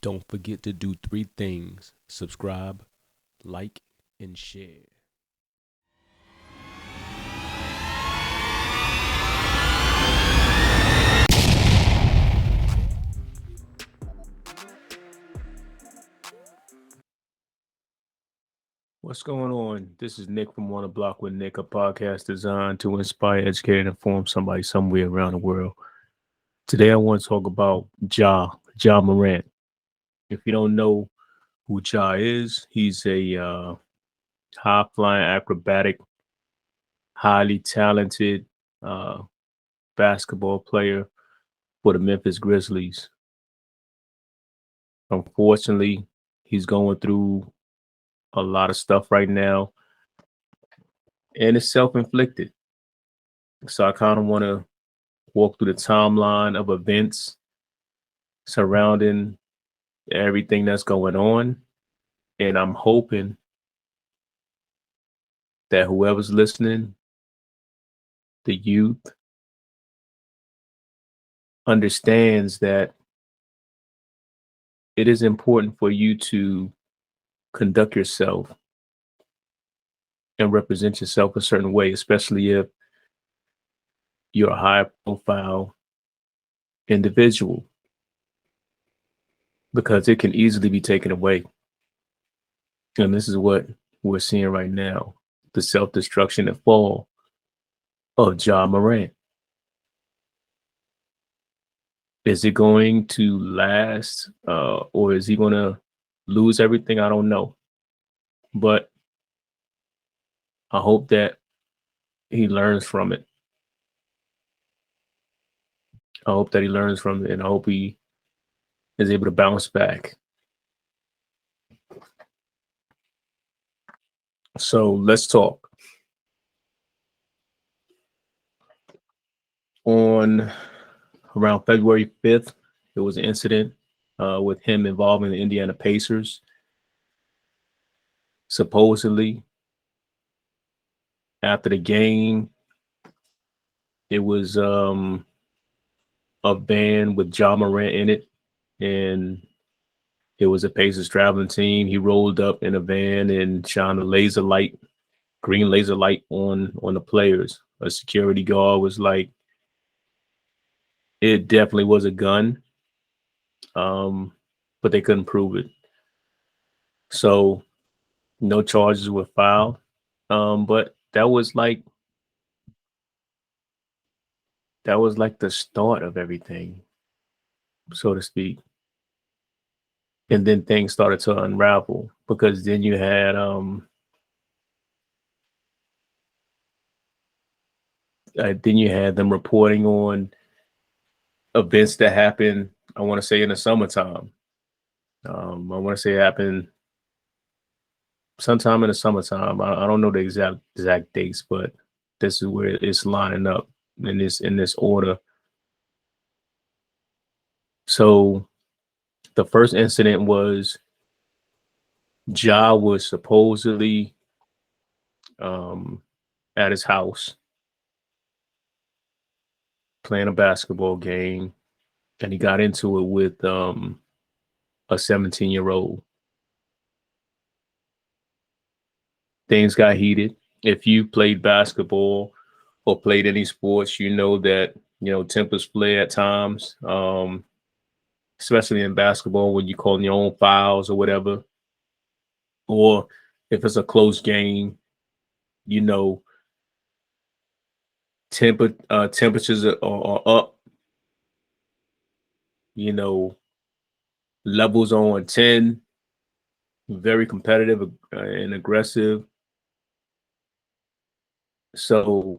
Don't forget to do three things: subscribe, like, and share. What's going on? This is Nick from On the Block with Nick, a podcast designed to inspire, educate, and inform somebody somewhere around the world. Today, I want to talk about Ja Morant. If you don't know who Ja is, he's a high flying, acrobatic, highly talented uh, basketball player for the Memphis Grizzlies. Unfortunately, he's going through a lot of stuff right now, and it's self inflicted. So I kind of want to walk through the timeline of events surrounding everything that's going on. And I'm hoping that whoever's listening, the youth, understands that it is important for you to conduct yourself and represent yourself a certain way, especially if you're a high profile individual, because it can easily be taken away. And this is what we're seeing right now: the self destruction and fall of Ja Morant. Is it going to last, or is he going to lose everything? I don't know, but I hope that he learns from it. I hope that he learns from it, and I hope he is able to bounce back. So let's talk. On around February 5th, there was an incident with him involving the Indiana Pacers. Supposedly, after the game, it was a van with Ja Morant in it, and it was a Pacers traveling team. He rolled up in a van and shined a laser light, green laser light on the players. A security guard was like, it definitely was a gun, um, but they couldn't prove it. So no charges were filed. But that was like the start of everything, so to speak. And then things started to unravel because then you had them reporting on events that happened. I want to say in the summertime. I want to say it happened sometime in the summertime. I don't know the exact dates, but this is where it's lining up in this order. So the first incident was Ja was supposedly um, at his house playing a basketball game, and he got into it with a 17-year-old. Things got heated. If you played basketball or played any sports, you know that tempers flare at times, especially in basketball when you call your own fouls or whatever, or if it's a close game, you know temperatures are up, you know levels on 10, very competitive and aggressive. So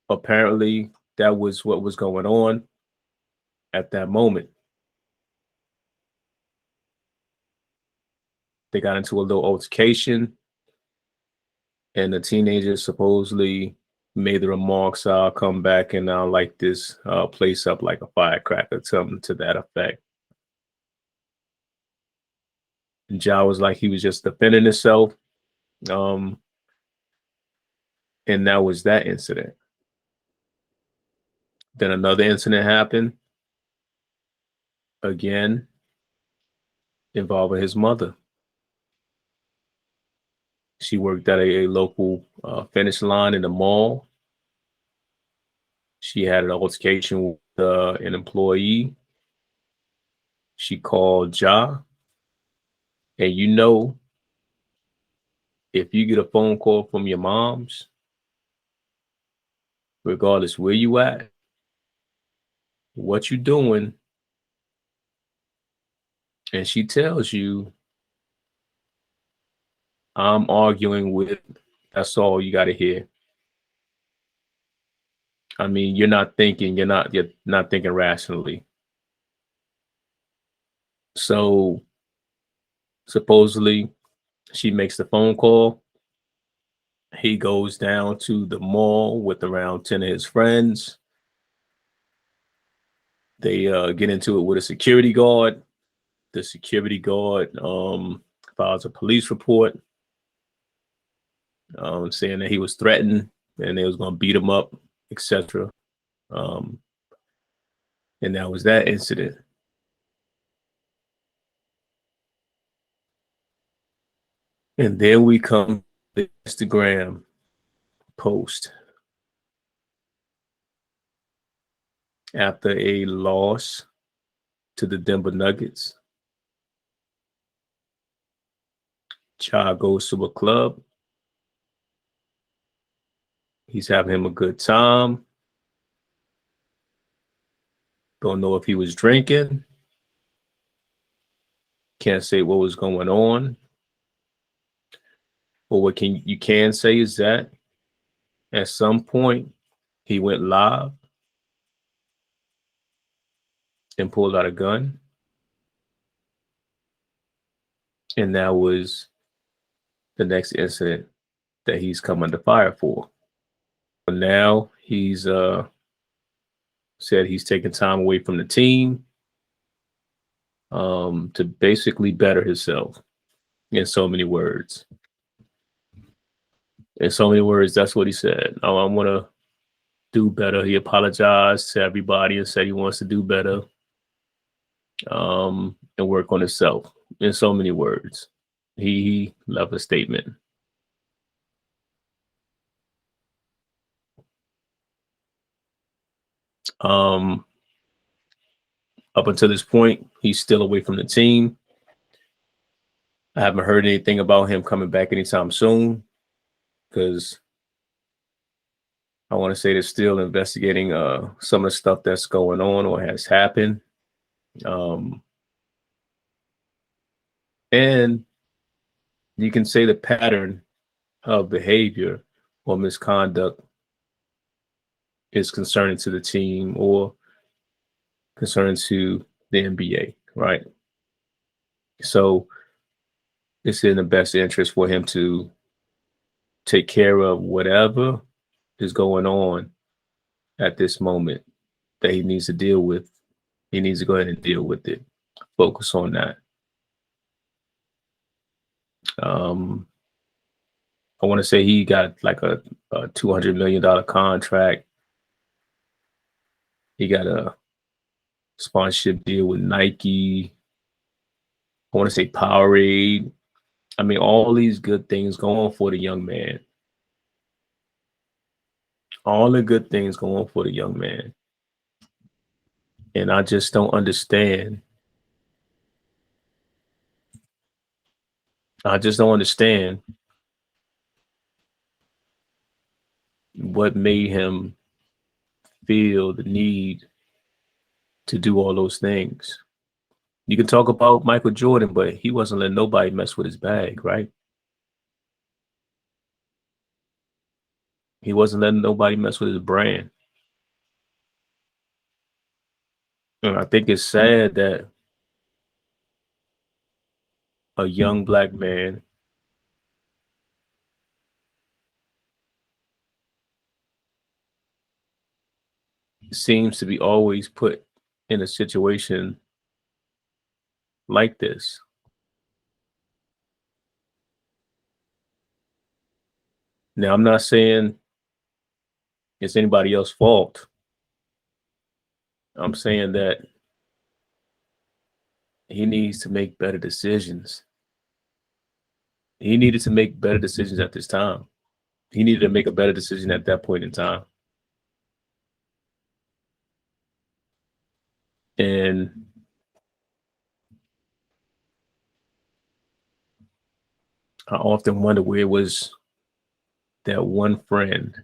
apparently that was what was going on at that moment. They got into a little altercation, and the teenager supposedly made the remarks, "I'll come back and I'll light this place up like a firecracker," something to that effect. And Ja was like he was just defending himself, um, and that was that incident. Then another incident happened again. involving his mother. She worked at a local finish line in the mall. She had an altercation with an employee. She called Ja, and if you get a phone call from your mom's, regardless where you at, what you doing, and she tells you, I'm arguing with, that's all you got to hear. I mean, you're not thinking rationally. So supposedly she makes the phone call. He goes down to the mall with around 10 of his friends. They get into it with a security guard. The security guard files a police report saying that he was threatened and they was going to beat him up, etc. Um, and that was that incident. And then we come to the Instagram post after a loss to the Denver Nuggets. Ja goes to a club. He's having him a good time. Don't know if he was drinking. Can't say what was going on. But what you can say is that at some point he went live and pulled out a gun. And that was the next incident that he's come under fire for. But now he's said he's taking time away from the team to basically better himself in so many words. In so many words, that's what he said. I want to do better. He apologized to everybody and said he wants to do better and work on himself. In so many words, he left a statement. Up until this point, he's still away from the team. I haven't heard anything about him coming back anytime soon because I want to say they're still investigating some of the stuff that's going on or has happened. And you can say the pattern of behavior or misconduct is concerning to the team or concerning to the NBA, right? So it's in the best interest for him to take care of whatever is going on at this moment that he needs to deal with. He needs to go ahead and deal with it. Focus on that. I want to say he got like a $200 million contract. He got a sponsorship deal with Nike. I want to say Powerade. I mean, all these good things going for the young man. All the good things going for the young man. And I just don't understand. I just don't understand what made him feel the need to do all those things. You can talk about Michael Jordan, but he wasn't letting nobody mess with his bag, right? He wasn't letting nobody mess with his brand. And I think it's sad that a young black man seems to be always put in a situation like this. Now, I'm not saying it's anybody else's fault. I'm saying that He needs to make better decisions. He needed to make better decisions at this time. He needed to make a better decision at that point in time. And I often wonder where was that one friend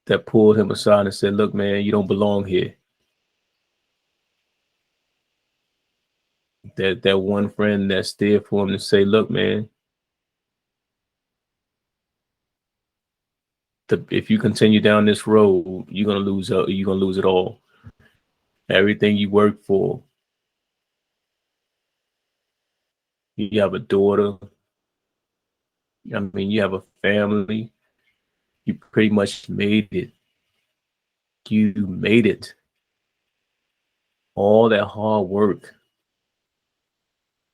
that pulled him aside and said, "Look, man, you don't belong here." That one friend that's there for him to say, "Look, man, if you continue down this road, you're gonna lose. You're gonna lose it all. Everything you work for. You have a daughter. I mean, you have a family. You pretty much made it. You made it. All that hard work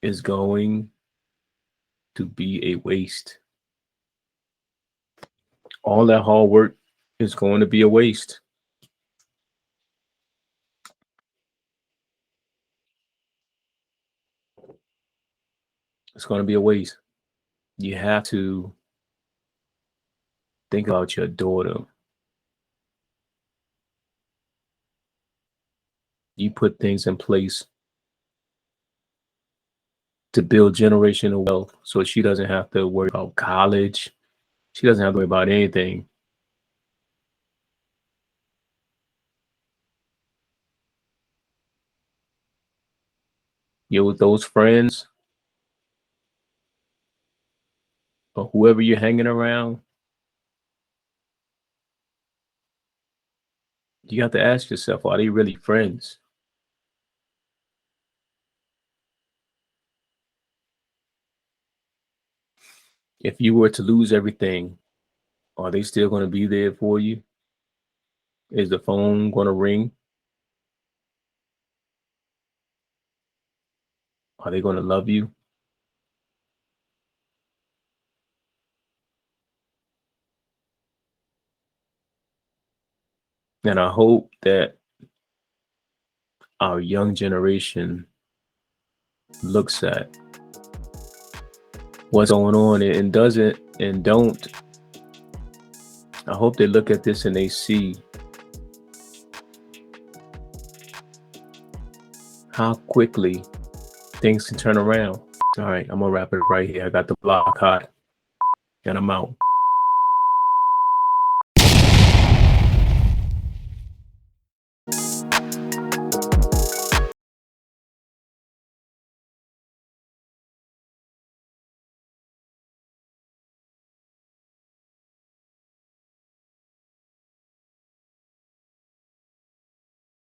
is going to be a waste. All that hard work is going to be a waste. It's going to be a waste. You have to think about your daughter. You put things in place to build generational wealth so she doesn't have to worry about college. She doesn't have to worry about anything. You're with those friends or whoever you're hanging around. You have to ask yourself, are they really friends? If you were to lose everything, are they still going to be there for you? Is the phone going to ring? Are they going to love you? And I hope that our young generation looks at what's going on and doesn't and don't. I hope they look at this and they see how quickly things can turn around. All right, I'm gonna wrap it right here. I got the block hot and I'm out.